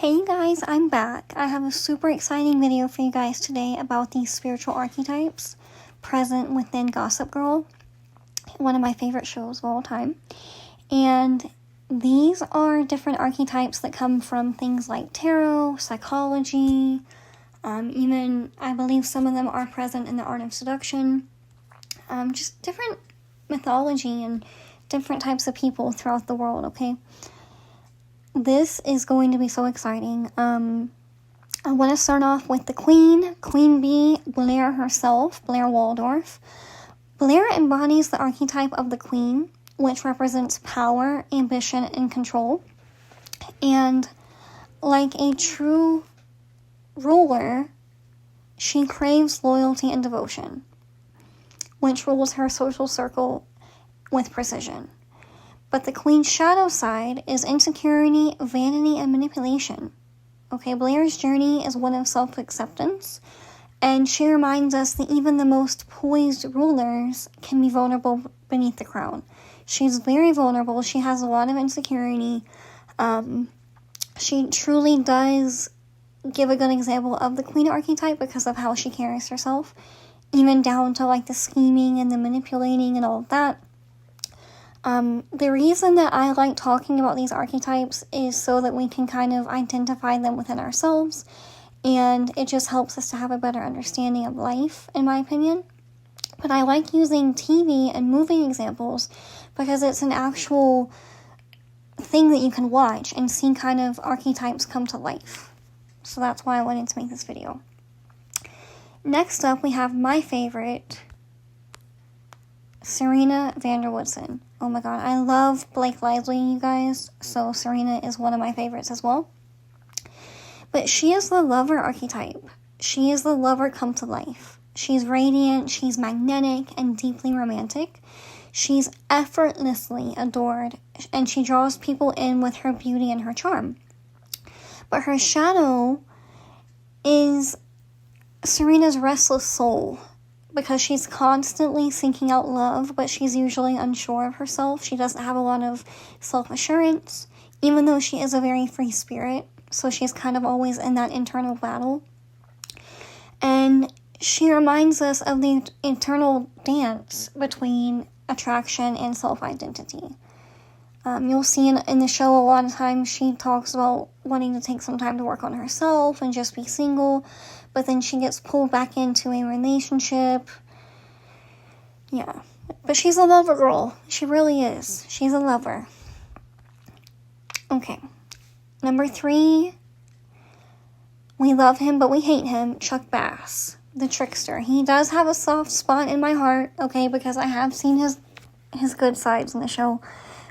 Hey you guys, I'm back. I have a super exciting video for you guys today about these spiritual archetypes present within Gossip Girl, one of my favorite shows of all time. And these are different archetypes that come from things like tarot, psychology, even I believe some of them are present in the art of seduction, just different mythology and different types of people throughout the world, okay? This is going to be so exciting. I want to start off with the Queen Bee, Blair herself, Blair Waldorf. Blair embodies the archetype of the queen, which represents power, ambition, and control. And like a true ruler, she craves loyalty and devotion, which rules her social circle with precision. But the queen's shadow side is insecurity, vanity, and manipulation. Okay, Blair's journey is one of self-acceptance, and she reminds us that even the most poised rulers can be vulnerable beneath the crown. She's very vulnerable. She has a lot of insecurity. She truly does give a good example of the queen archetype because of how she carries herself, even down to like the scheming and the manipulating and all of that. The reason that I like talking about these archetypes is so that we can kind of identify them within ourselves, and it just helps us to have a better understanding of life, in my opinion. But I like using TV and movie examples because it's an actual thing that you can watch and see kind of archetypes come to life. So that's why I wanted to make this video. Next up, we have my favorite, Serena van der Woodsen. Oh my god, I love Blake Lively, you guys, so Serena is one of my favorites as well. But she is the lover archetype. She is the lover come to life. She's radiant, she's magnetic, and deeply romantic. She's effortlessly adored, and she draws people in with her beauty and her charm. But her shadow is Serena's restless soul, because she's constantly seeking out love, but she's usually unsure of herself. She doesn't have a lot of self-assurance, even though she is a very free spirit, so she's kind of always in that internal battle. And she reminds us of the internal dance between attraction and self-identity. You'll see in the show a lot of times she talks about wanting to take some time to work on herself and just be single, but then she gets pulled back into a relationship. Yeah, but she's a lover girl. She really is. She's a lover. Okay, number 3, we love him but we hate him, Chuck Bass, the trickster. He does have a soft spot in my heart, okay, because I have seen his good sides in the show,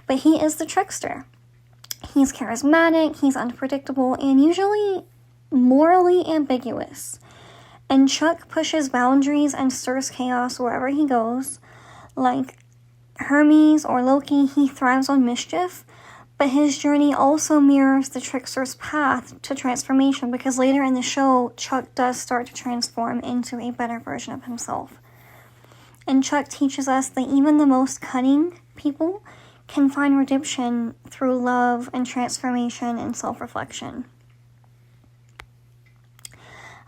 but he is the trickster. He's charismatic, he's unpredictable, and usually morally ambiguous. And Chuck pushes boundaries and stirs chaos wherever he goes. Like Hermes or Loki, he thrives on mischief, but his journey also mirrors the trickster's path to transformation, because later in the show, Chuck does start to transform into a better version of himself. And Chuck teaches us that even the most cunning people can find redemption through love and transformation and self-reflection.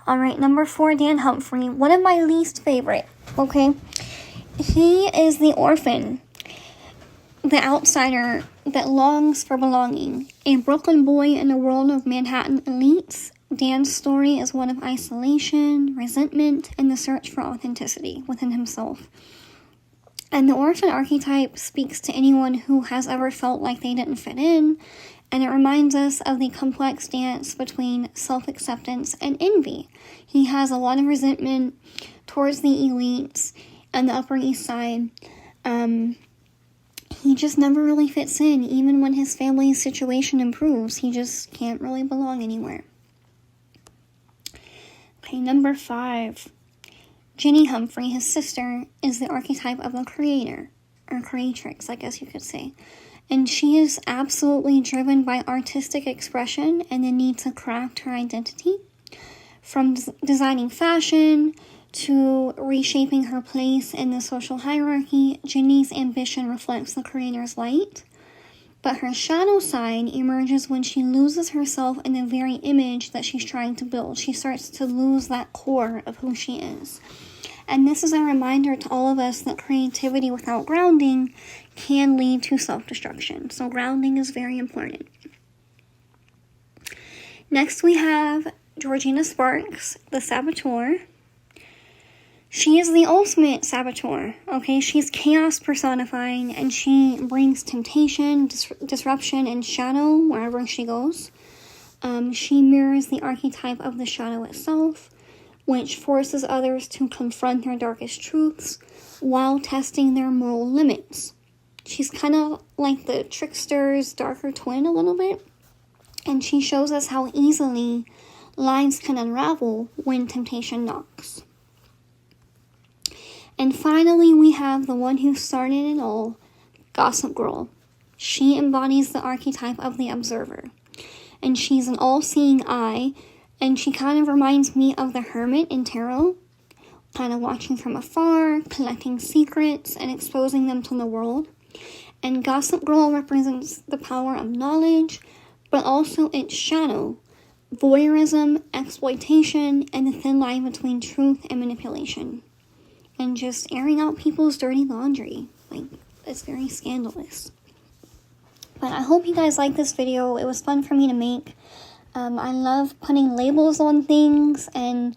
Alright, number 4, Dan Humphrey, one of my least favorite, okay? He is the orphan, the outsider that longs for belonging. A Brooklyn boy in a world of Manhattan elites, Dan's story is one of isolation, resentment, and the search for authenticity within himself. And the orphan archetype speaks to anyone who has ever felt like they didn't fit in, and it reminds us of the complex dance between self-acceptance and envy. He has a lot of resentment towards the elites and the Upper East Side. He just never really fits in. Even when his family's situation improves, he just can't really belong anywhere. Okay, number 5. Jenny Humphrey, his sister, is the archetype of a creator, or creatrix, I guess you could say. And she is absolutely driven by artistic expression and the need to craft her identity. From designing fashion to reshaping her place in the social hierarchy, Jenny's ambition reflects the creator's light. But her shadow side emerges when she loses herself in the very image that she's trying to build. She starts to lose that core of who she is. And this is a reminder to all of us that creativity without grounding can lead to self-destruction. So grounding is very important. Next we have Georgina Sparks, the Saboteur. She is the ultimate saboteur, okay? She's chaos personifying, and she brings temptation, disruption, and shadow wherever she goes. She mirrors the archetype of the shadow itself, which forces others to confront their darkest truths while testing their moral limits. She's kind of like the trickster's darker twin a little bit, and she shows us how easily lives can unravel when temptation knocks. And finally, we have the one who started it all, Gossip Girl. She embodies the archetype of the observer, and she's an all-seeing eye, and she kind of reminds me of the hermit in tarot, kind of watching from afar, collecting secrets, and exposing them to the world. And Gossip Girl represents the power of knowledge, but also its shadow, voyeurism, exploitation, and the thin line between truth and manipulation. And just airing out people's dirty laundry. Like, it's very scandalous. But I hope you guys like this video. It was fun for me to make. I love putting labels on things and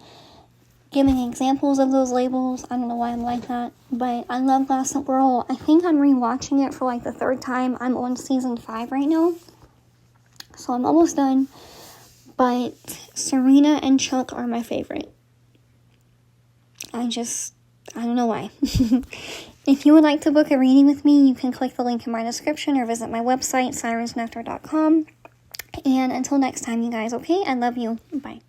giving examples of those labels. I don't know why I'm like that. But I love Gossip Girl. I think I'm rewatching it for like the third time. I'm on season 5 right now. So I'm almost done. But Serena and Chuck are my favorite. I don't know why. If you would like to book a reading with me, you can click the link in my description or visit my website, sirensnectar.com. And until next time, you guys, okay? I love you. Bye.